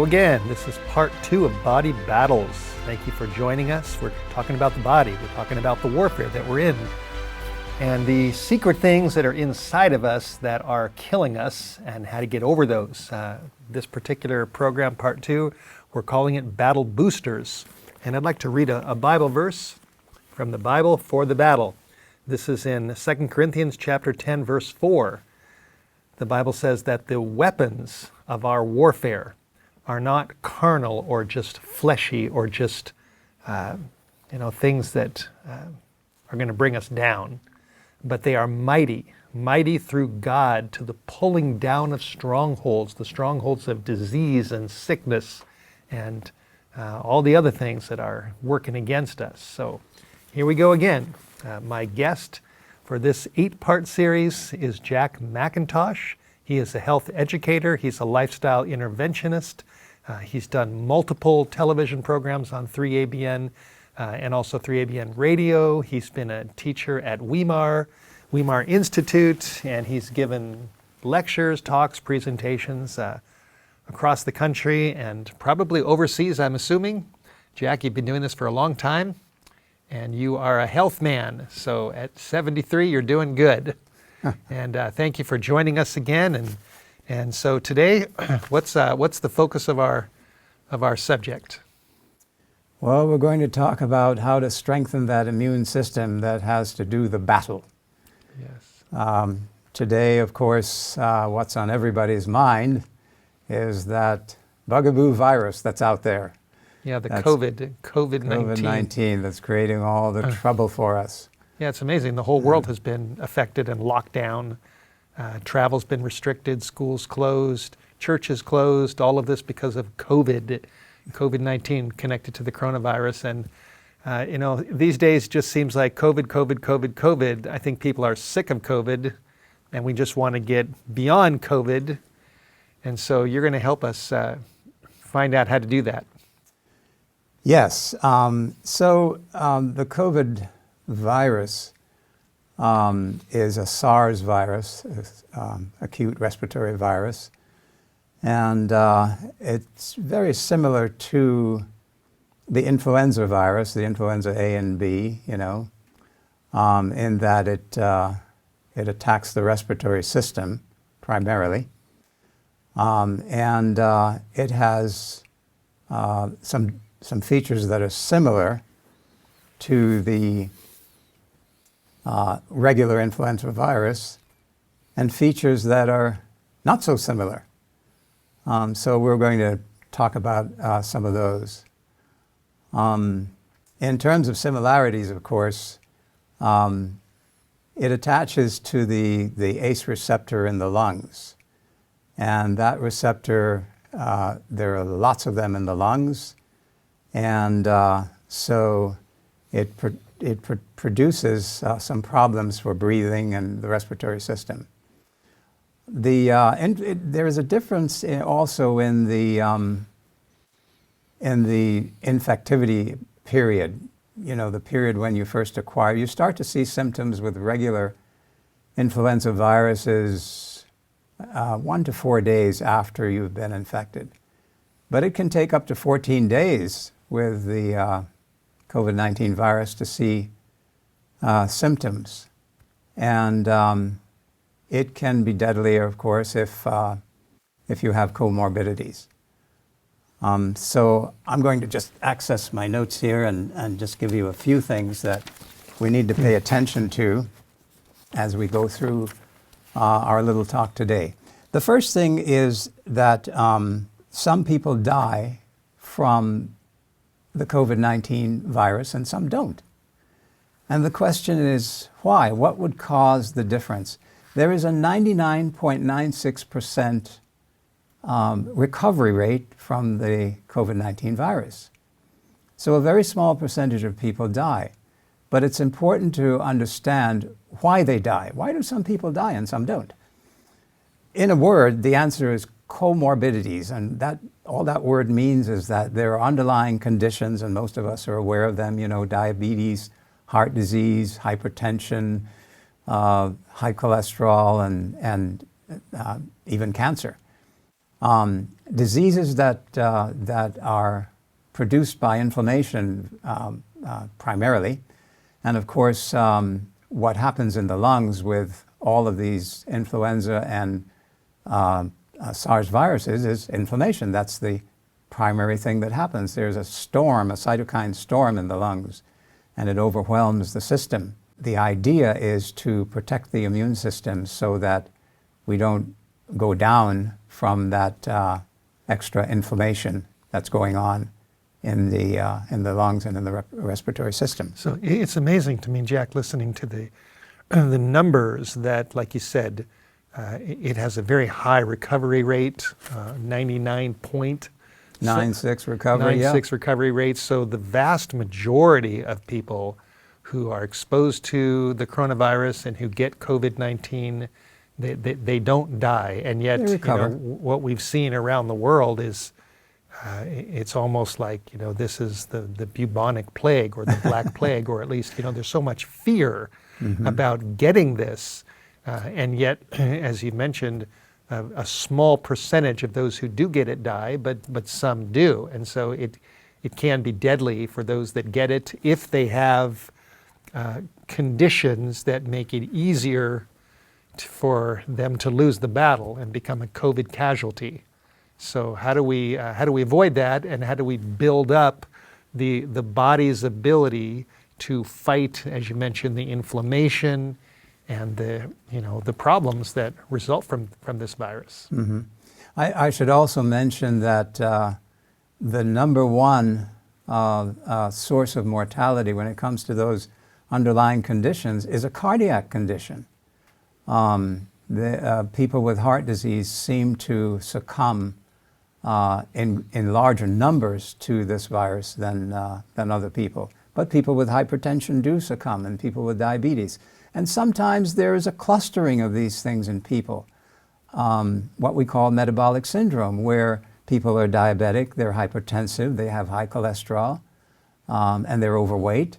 again. This is part 2 of Body Battles. Thank you for joining us. We're talking about the body. We're talking about the warfare that we're in and the secret things that are inside of us that are killing us and how to get over those. This particular program, part 2, we're calling it Battle Boosters. And I'd like to read a Bible verse from the Bible for the battle. This is in 2 Corinthians chapter 10, verse 4. The Bible says that the weapons of our warfare are not carnal or just fleshy or just things that are going to bring us down, but they are mighty through God to the pulling down of strongholds, the strongholds of disease and sickness and all the other things that are working against us. So here we go again. My guest for this 8-part series is Jack McIntosh. He is a health educator. He's a lifestyle interventionist. He's done multiple television programs on 3ABN and also 3ABN Radio. He's been a teacher at Weimar Institute, and he's given lectures, talks, presentations across the country and probably overseas, I'm assuming. Jack, you've been doing this for a long time. And you are a health man, so at 73, you're doing good. And thank you for joining us again. And so today, what's the focus of our subject? Well, we're going to talk about how to strengthen that immune system that has to do the battle. Yes. Today, of course, what's on everybody's mind is that bugaboo virus that's out there. Yeah, COVID-19. COVID-19 that's creating all the trouble for us. Yeah, it's amazing. The whole world has been affected and locked down. Travel's been restricted, schools closed, churches closed, all of this because of COVID-19 connected to the coronavirus. And, these days just seems like COVID. I think people are sick of COVID and we just want to get beyond COVID. And so you're going to help us find out how to do that. Yes. So the COVID virus is a SARS virus, acute respiratory virus. And it's very similar to the influenza virus, the influenza A and B, in that it attacks the respiratory system primarily. And it has some features that are similar to the regular influenza virus and features that are not so similar. So we're going to talk about some of those. In terms of similarities, of course, it attaches to the ACE receptor in the lungs. And that receptor, there are lots of them in the lungs. And so it produces some problems for breathing and the respiratory system. There is a difference also in the infectivity period. The period when you first acquire. You start to see symptoms with regular influenza viruses 1 to 4 days after you've been infected. But it can take up to 14 days with the COVID-19 virus to see symptoms. And it can be deadlier, of course, if you have comorbidities. So I'm going to just access my notes here and just give you a few things that we need to pay attention to as we go through our little talk today. The first thing is that some people die from the COVID-19 virus and some don't. And the question is, why? What would cause the difference? There is a 99.96% recovery rate from the COVID-19 virus. So a very small percentage of people die. But it's important to understand why they die. Why do some people die and some don't? In a word, the answer is comorbidities, and all that word means is that there are underlying conditions, and most of us are aware of them, diabetes, heart disease, hypertension, high cholesterol, and even cancer. diseases that are produced by inflammation primarily, and of course what happens in the lungs with all of these influenza and SARS viruses is inflammation. That's the primary thing that happens. There's a storm, a cytokine storm in the lungs, and it overwhelms the system. The idea is to protect the immune system so that we don't go down from that extra inflammation that's going on in the lungs and in the respiratory system. So it's amazing to me, Jack, listening to the numbers that, like you said, it has a very high recovery rate, 99.96 recovery, 96 recovery rate. So the vast majority of people who are exposed to the coronavirus and who get COVID-19, they don't die. And yet, what we've seen around the world is it's almost like, this is the bubonic plague or the black plague, or at least, there's so much fear about getting this. And yet, as you mentioned, a small percentage of those who do get it die, but some do. And so it can be deadly for those that get it if they have conditions that make it easier for them to lose the battle and become a COVID casualty. So how do we avoid that, and how do we build up the body's ability to fight, as you mentioned, the inflammation and the problems that result from this virus? Mm-hmm. I should also mention that the number one source of mortality when it comes to those underlying conditions is a cardiac condition. People with heart disease seem to succumb in larger numbers to this virus than other people. But people with hypertension do succumb, and people with diabetes. And sometimes there is a clustering of these things in people, what we call metabolic syndrome, where people are diabetic, they're hypertensive, they have high cholesterol, and they're overweight.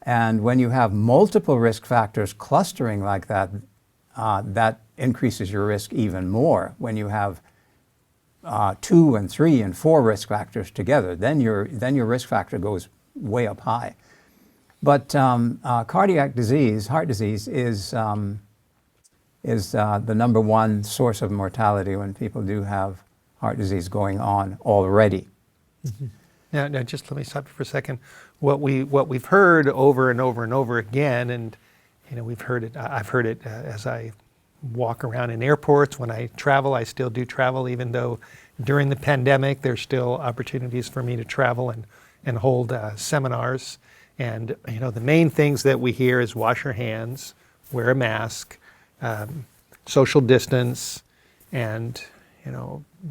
And when you have multiple risk factors clustering like that, that increases your risk even more. When you have 2 and 3 and 4 risk factors together, then your risk factor goes way up high. But cardiac disease, heart disease, is the number one source of mortality when people do have heart disease going on already. Mm-hmm. Now, just let me stop you for a second. What we've heard over and over and over again, and we've heard it. I've heard it as I walk around in airports. When I travel, I still do travel, even though during the pandemic there's still opportunities for me to travel and hold seminars. And the main things that we hear is wash your hands, wear a mask, social distance, and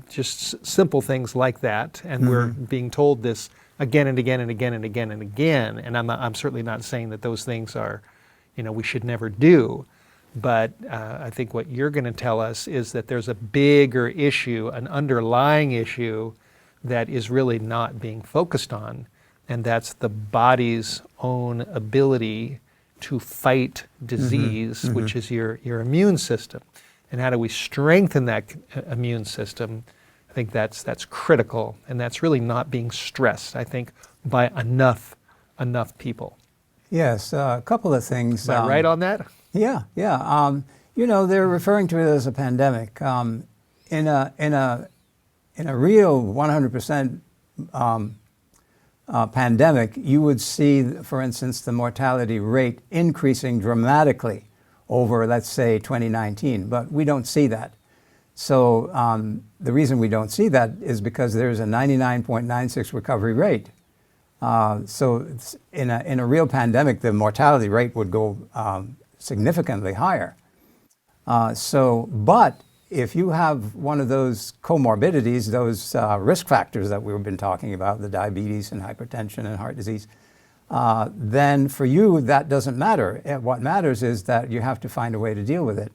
just simple things like that. And we're being told this again and again and again and again and again. And I'm certainly not saying that those things are, we should never do. But I think what you're going to tell us is that there's a bigger issue, an underlying issue that is really not being focused on. And that's the body's own ability to fight disease, which is your immune system. And how do we strengthen that immune system? I think that's critical, and that's really not being stressed, I think, by enough people. Yes, a couple of things. Am I right on that? Yeah. They're referring to it as a pandemic. In a real 100% pandemic, you would see, for instance, the mortality rate increasing dramatically over, let's say, 2019, but we don't see that. So the reason we don't see that is because there's a 99.96 recovery rate. So in a real pandemic, the mortality rate would go significantly higher. But if you have one of those comorbidities, those risk factors that we've been talking about, the diabetes and hypertension and heart disease, then for you that doesn't matter. What matters is that you have to find a way to deal with it.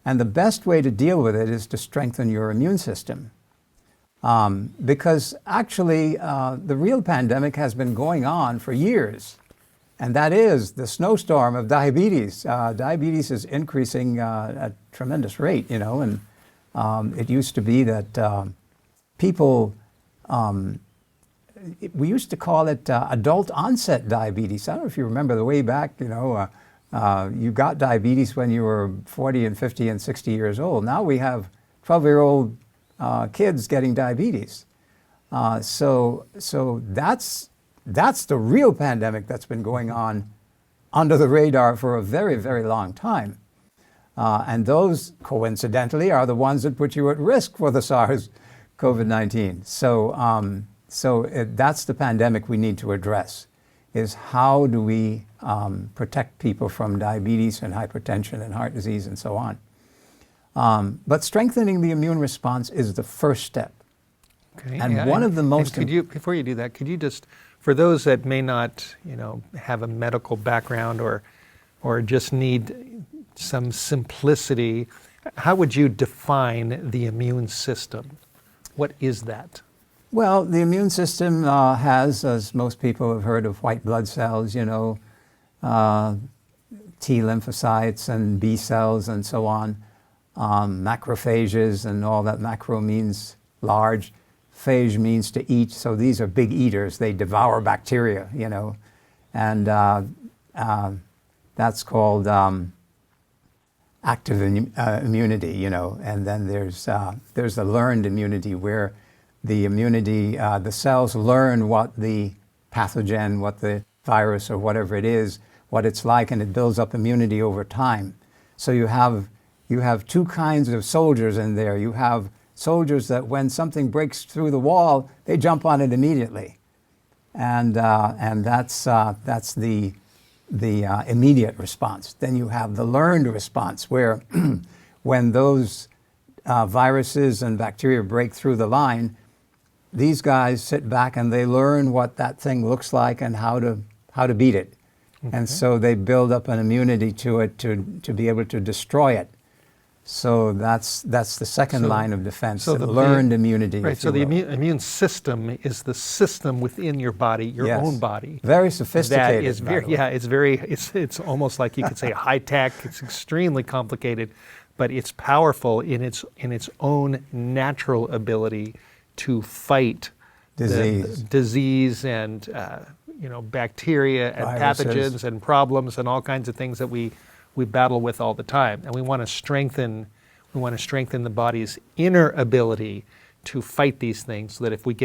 And the best way to deal with it is to strengthen your immune system. Because actually the real pandemic has been going on for years. And that is the snowstorm of diabetes. Diabetes is increasing at a tremendous rate, and it used to be that people, we used to call it adult onset diabetes. I don't know if you remember the way back, you got diabetes when you were 40 and 50 and 60 years old. Now we have 12-year-old kids getting diabetes. So that's the real pandemic that's been going on under the radar for a very, very long time. And those, coincidentally, are the ones that put you at risk for the SARS COVID-19. So that's the pandemic we need to address, is how do we protect people from diabetes and hypertension and heart disease and so on. But strengthening the immune response is the first step. Okay. And one of the most... before you do that, could you just, for those that may not, have a medical background or just need some simplicity, how would you define the immune system? What is that? Well, the immune system has, as most people have heard of, white blood cells, T lymphocytes and B cells and so on, macrophages and all that. Macro means large, phage means to eat, so these are big eaters. They devour bacteria, and that's called active immunity, and then there's the learned immunity, where the immunity, the cells learn what the pathogen, what the virus or whatever it is, what it's like, and it builds up immunity over time. So you have two kinds of soldiers in there. You have soldiers that when something breaks through the wall, they jump on it immediately, and that's the immediate response. Then you have the learned response, where when those viruses and bacteria break through the line, these guys sit back and they learn what that thing looks like and how to beat it. Okay. And so they build up an immunity to it to be able to destroy it. So that's the second line of defense, the learned immunity. Right, so the immune system is the system within your body, your own body. Very sophisticated. That is very, it's almost like you could say high tech. It's extremely complicated, but it's powerful in its own natural ability to fight disease and bacteria and viruses, pathogens and problems and all kinds of things that we battle with all the time. And we want to strengthen the body's inner ability to fight these things, so that if we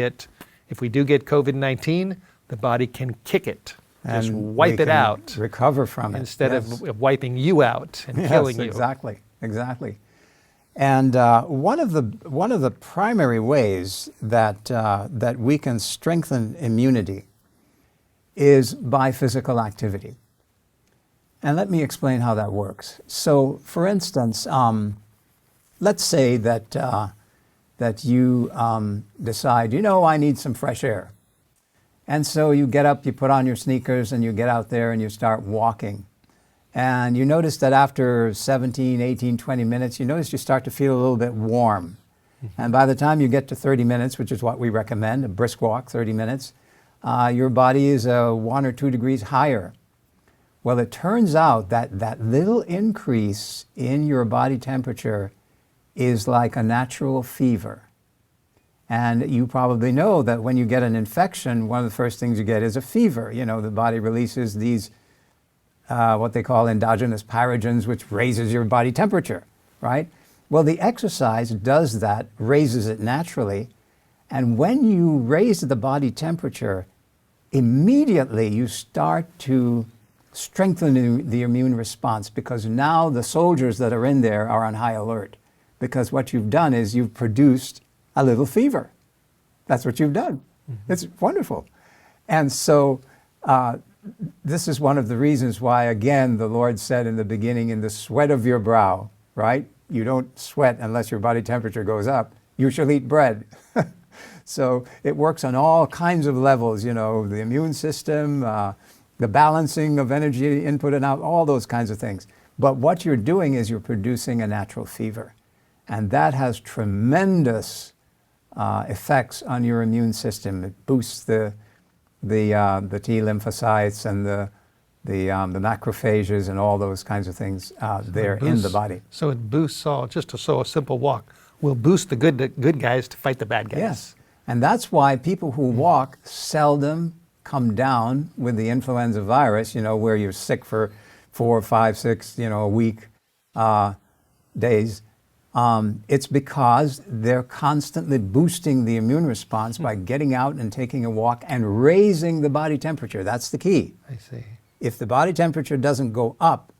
do get COVID-19, the body can kick it, and just wipe it out, recover from it, instead of wiping you out and killing you. Exactly. And one of the primary ways that we can strengthen immunity is by physical activity. And let me explain how that works. So, for instance, let's say that you decide, I need some fresh air. And so you get up, you put on your sneakers, and you get out there and you start walking. And you notice that after 17, 18, 20 minutes, you start to feel a little bit warm. Mm-hmm. And by the time you get to 30 minutes, which is what we recommend, a brisk walk, 30 minutes, your body is 1 or 2 degrees higher. Well, it turns out that little increase in your body temperature is like a natural fever. And you probably know that when you get an infection, one of the first things you get is a fever. The body releases these, what they call endogenous pyrogens, which raises your body temperature, right? Well, the exercise does that, raises it naturally. And when you raise the body temperature, immediately you start to strengthen the immune response, because now the soldiers that are in there are on high alert, because what you've done is you've produced a little fever. That's what you've done. Mm-hmm. It's wonderful. And so this is one of the reasons why, again, the Lord said in the beginning, in the sweat of your brow, right? You don't sweat unless your body temperature goes up. You shall eat bread. So it works on all kinds of levels, the immune system, the balancing of energy input and out, all those kinds of things. But what you're doing is you're producing a natural fever. And that has tremendous effects on your immune system. It boosts the T lymphocytes and the macrophages and all those kinds of things there in the body. So it boosts all, just a simple walk. We'll boost the good guys to fight the bad guys. Yes. And that's why people who walk seldom come down with the influenza virus, where you're sick for 4, 5, 6, a week, days. It's because they're constantly boosting the immune response by getting out and taking a walk and raising the body temperature. That's the key. I see. If the body temperature doesn't go up,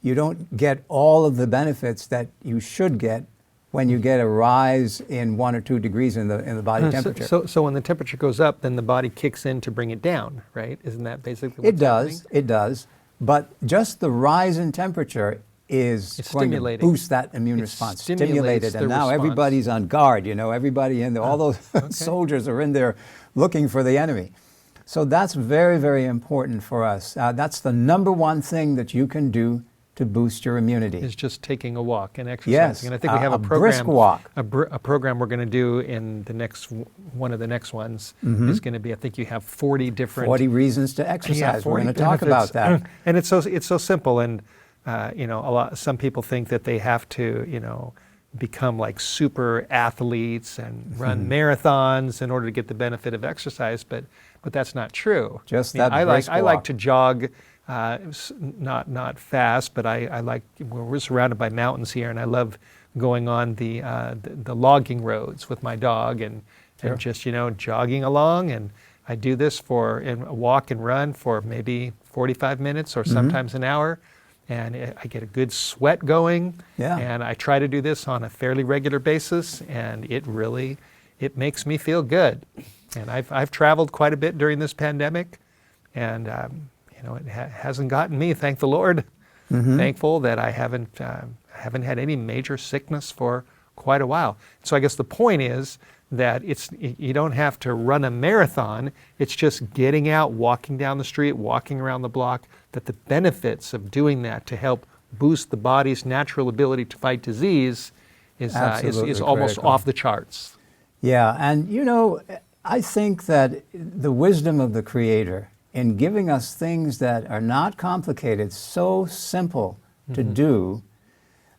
you don't get all of the benefits that you should get when you get a rise in 1 or 2 degrees in the body temperature. So when the temperature goes up, then the body kicks in to bring it down, right? Isn't that basically what's happening? It does. But just the rise in temperature is going to boost that immune response. Stimulated, and now everybody's on guard. Everybody in there, all those soldiers are in there looking for the enemy. So that's very, very important for us. That's the number one thing that you can do to boost your immunity. Is just taking a walk and exercising. Yes, and I think we have a program, brisk walk. A program we're going to do in the next one of the next ones is going to be. I think you have 40 different 40 reasons to exercise. We're going to talk about that. And it's so simple. And some people think that they have to become like super athletes and run marathons in order to get the benefit of exercise, but that's not true. Just I brisk walk. I like to jog. Not fast, but I like. We're surrounded by mountains here, and I love going on the logging roads with my dog and just jogging along. And I do this and walk and run for maybe 45 minutes or sometimes an hour, and I get a good sweat going. Yeah. And I try to do this on a fairly regular basis, and it makes me feel good. And I've traveled quite a bit during this pandemic, and it hasn't gotten me, thank the Lord. Thankful that I haven't had any major sickness for quite a while. So I guess the point is that you don't have to run a marathon. It's just getting out, walking down the street, walking around the block, that the benefits of doing that to help boost the body's natural ability to fight disease is almost off the charts. Yeah, and I think that the wisdom of the Creator in giving us things that are not complicated, so simple to do,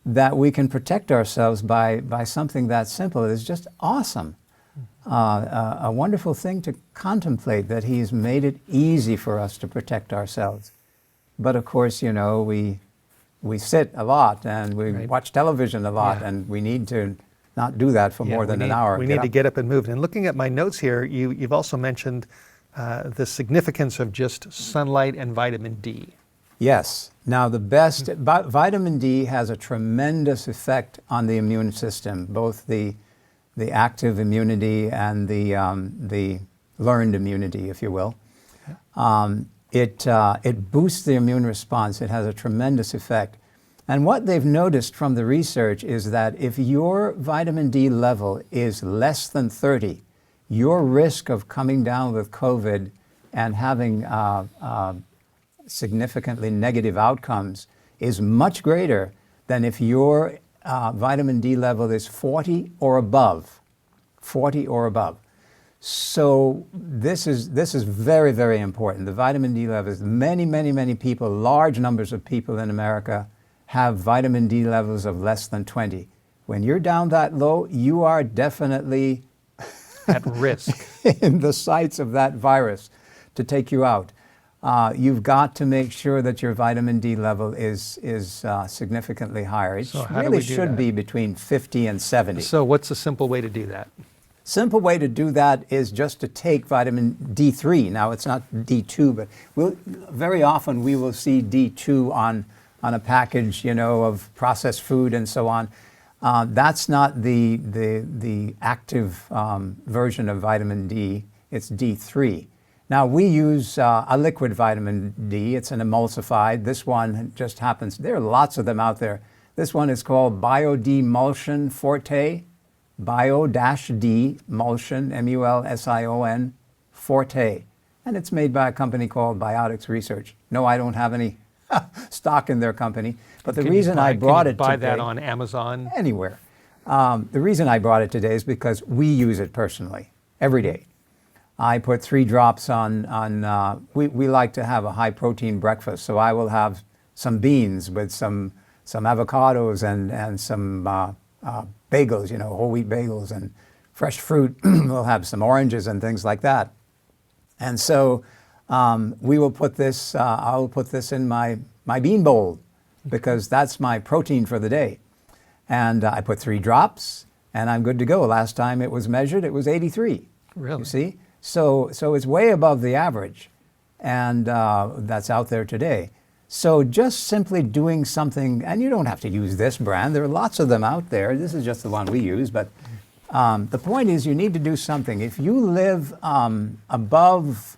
that we can protect ourselves by something that simple is just awesome. A wonderful thing to contemplate, that He's made it easy for us to protect ourselves. But of course, we sit a lot and we watch television a lot, and we need to not do that for more than an hour. We need to get up and move. And looking at my notes here, you've also mentioned the significance of just sunlight and vitamin D. Yes. Now vitamin D has a tremendous effect on the immune system, both the active immunity and the learned immunity, if you will. It boosts the immune response. It has a tremendous effect. And what they've noticed from the research is that if your vitamin D level is less than 30, your risk of coming down with COVID and having significantly negative outcomes is much greater than if your vitamin D level is 40 or above. 40 or above. So this is very, very important. The vitamin D levels, many people, large numbers of people in America have vitamin D levels of less than 20. When you're down that low, you are definitely at risk in the sights of that virus to take you out. You've got to make sure that your vitamin D level is significantly higher. It really should be between 50 and 70. So what's a simple way to do that? Simple way to do that is just to take vitamin D3. Now, it's not D2, but very often we will see D2 on a package, of processed food and so on. That's not the active version of vitamin D. It's D3. Now, we use a liquid vitamin D. It's an emulsified. This one just happens. There are lots of them out there. This one is called Biodimulsion Forte. Bio-D Mulsion, M-U-L-S-I-O-N, Forte. And it's made by a company called Biotics Research. No, I don't have any stock in their company. But the reason I brought it today... Can you buy that on Amazon? Anywhere. The reason I brought it today is because we use it personally, every day. I put 3 drops on we like to have a high-protein breakfast, so I will have some beans with some avocados and some bagels, whole wheat bagels and fresh fruit. We'll have some oranges and things like that. And so we will put this, I'll put this in my bean bowl because that's my protein for the day. And I put 3 drops and I'm good to go. Last time it was measured, it was 83. Really? You see? So it's way above the average, and that's out there today. So just simply doing something, and you don't have to use this brand. There are lots of them out there. This is just the one we use, but the point is you need to do something. If you live above,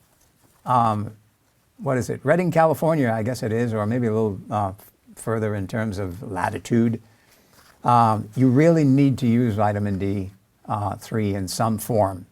what is it, Redding, California, I guess it is, or maybe a little further in terms of latitude, you really need to use vitamin D3 in some form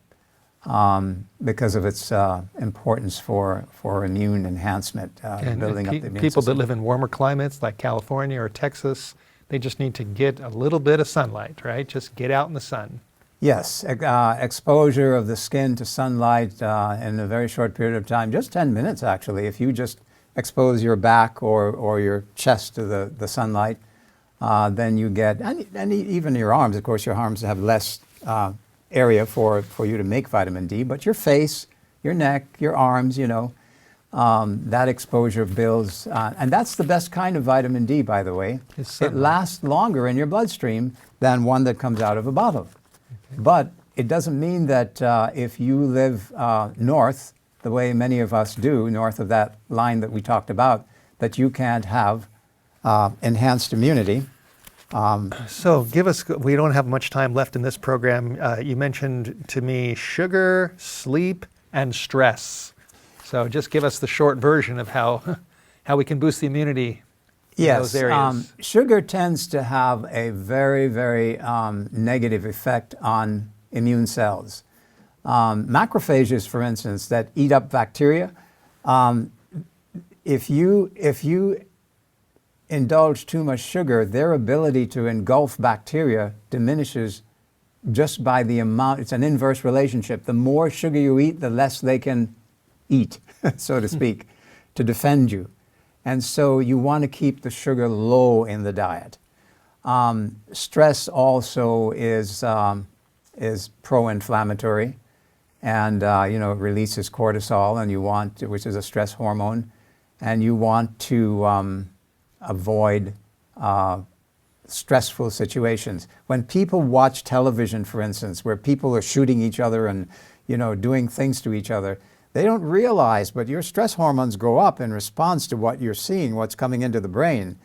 because of its importance for immune enhancement, building up the immune people system. that live in warmer climates like California or Texas, they just need to get a little bit of sunlight, right? Just get out in the sun. Yes, exposure of the skin to sunlight in a very short period of time, just 10 minutes actually. If you just expose your back or your chest to the sunlight, then you get, and even your arms, of course your arms have less area for you to make vitamin D, but your face, your neck, your arms, that exposure builds, and that's the best kind of vitamin D, by the way. It lasts longer in your bloodstream than one that comes out of a bottle. Okay. But it doesn't mean that if you live north, the way many of us do, north of that line that we talked about, that you can't have enhanced immunity. So give us, we don't have much time left in this program. You mentioned to me sugar, sleep, and stress. So just give us the short version of how we can boost the immunity in those areas. Sugar tends to have a very, very negative effect on immune cells. Macrophages, for instance, that eat up bacteria, if you indulge too much sugar, their ability to engulf bacteria diminishes just by the amount. It's an inverse relationship. The more sugar you eat, the less they can eat, so to speak, to defend you. And so you want to keep the sugar low in the diet. Stress also is pro-inflammatory, and it releases cortisol, and which is a stress hormone, and you want to avoid stressful situations. When people watch television, for instance, where people are shooting each other and doing things to each other, they don't realize, but your stress hormones go up in response to what you're seeing, what's coming into the brain.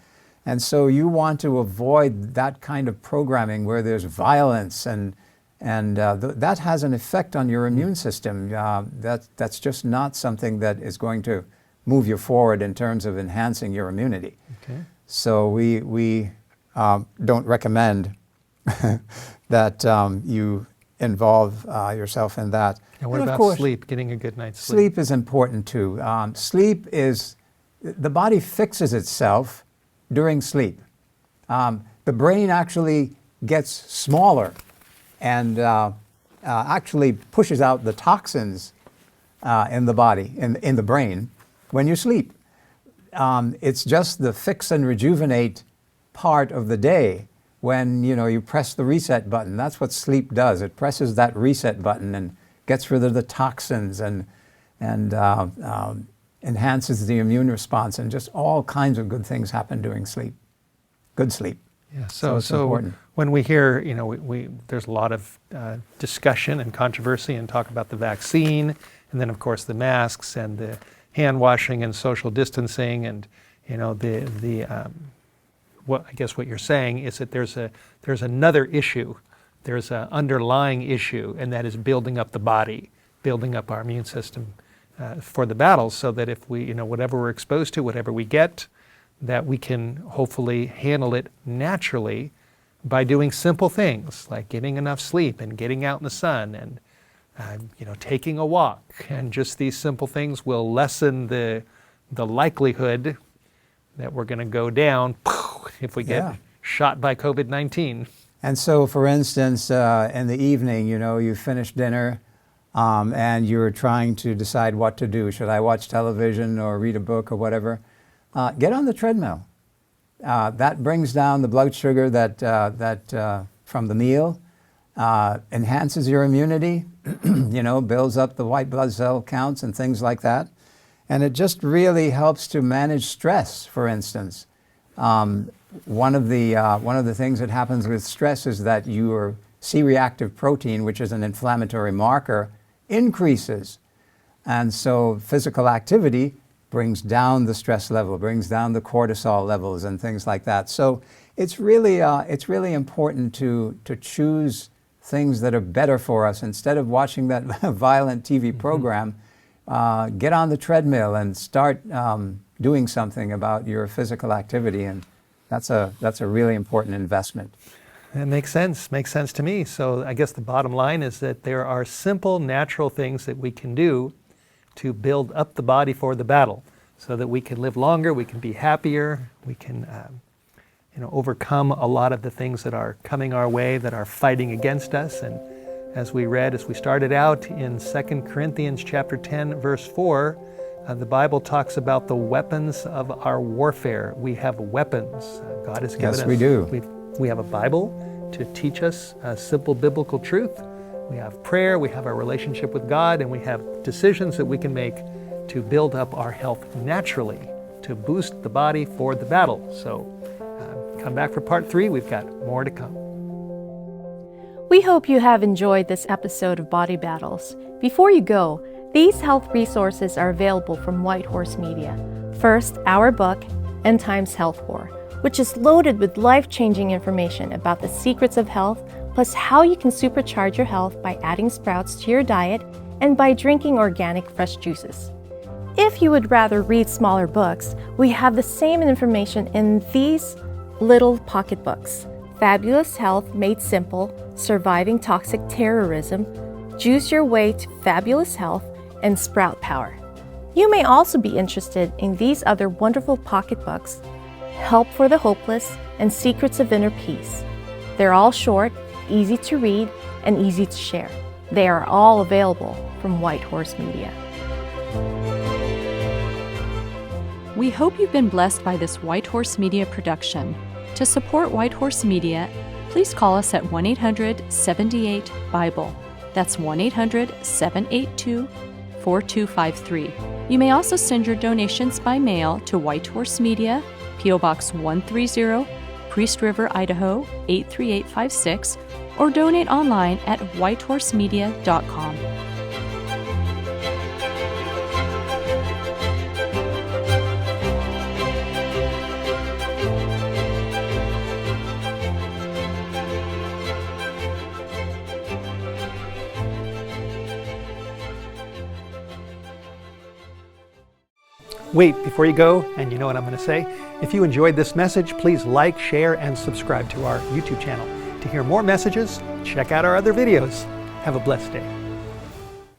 And so you want to avoid that kind of programming where there's violence, and that has an effect on your immune system. That's just not something that is going to move you forward in terms of enhancing your immunity. Okay. So we don't recommend that you involve yourself in that. And what about sleep, getting a good night's sleep? Sleep is important too. The body fixes itself during sleep. The brain actually gets smaller and actually pushes out the toxins in the body, in the brain, when you sleep. It's just the fix and rejuvenate part of the day when you press the reset button. That's what sleep does. It presses that reset button and gets rid of the toxins and enhances the immune response, and just all kinds of good things happen during sleep. Good sleep. Yeah. So when we hear, there's a lot of discussion and controversy and talk about the vaccine, and then of course the masks and the hand washing and social distancing, and what I guess what you're saying is that there's another issue, there's an underlying issue, and that is building up the body, building up our immune system for the battles, so that if we, whatever we're exposed to, whatever we get, that we can hopefully handle it naturally by doing simple things like getting enough sleep and getting out in the sun and taking a walk. And just these simple things will lessen the likelihood that we're going to go down if we get shot by COVID-19. And so, for instance, in the evening, you finish dinner and you're trying to decide what to do. Should I watch television or read a book or whatever? Get on the treadmill. That brings down the blood sugar that from the meal, enhances your immunity, builds up the white blood cell counts and things like that. And it just really helps to manage stress, for instance. One of the things that happens with stress is that your C-reactive protein, which is an inflammatory marker, increases. And so physical activity brings down the stress level, brings down the cortisol levels and things like that. So it's really important to choose things that are better for us. Instead of watching that violent TV program, get on the treadmill and start doing something about your physical activity, and that's a really important investment. That makes sense to me. So I guess the bottom line is that there are simple, natural things that we can do to build up the body for the battle, so that we can live longer, we can be happier, we can overcome a lot of the things that are coming our way, that are fighting against us. And as we started out in 2 Corinthians chapter 10, verse 4, the Bible talks about the weapons of our warfare. We have weapons. God has given us. Yes, we do. We have a Bible to teach us simple biblical truth. We have prayer, we have our relationship with God, and we have decisions that we can make to build up our health naturally, to boost the body for the battle. So come back for part 3. We've got more to come. We hope you have enjoyed this episode of Body Battles. Before you go, these health resources are available from White Horse Media. First, our book, End Times Health War, which is loaded with life-changing information about the secrets of health, plus how you can supercharge your health by adding sprouts to your diet and by drinking organic fresh juices. If you would rather read smaller books, we have the same information in these little pocket books: Fabulous Health Made Simple, Surviving Toxic Terrorism, Juice Your Way to Fabulous Health, and Sprout Power. You may also be interested in these other wonderful pocket books: Help for the Hopeless and Secrets of Inner Peace. They're all short, easy to read, and easy to share. They are all available from White Horse Media. We hope you've been blessed by this White Horse Media production. To support White Horse Media, please call us at 1-800-78-BIBLE. That's 1-800-782-4253. You may also send your donations by mail to White Horse Media, P.O. Box 130, Priest River, Idaho 83856, or donate online at whitehorsemedia.com. Wait, before you go, and you know what I'm going to say, if you enjoyed this message, please like, share, and subscribe to our YouTube channel. To hear more messages, check out our other videos. Have a blessed day.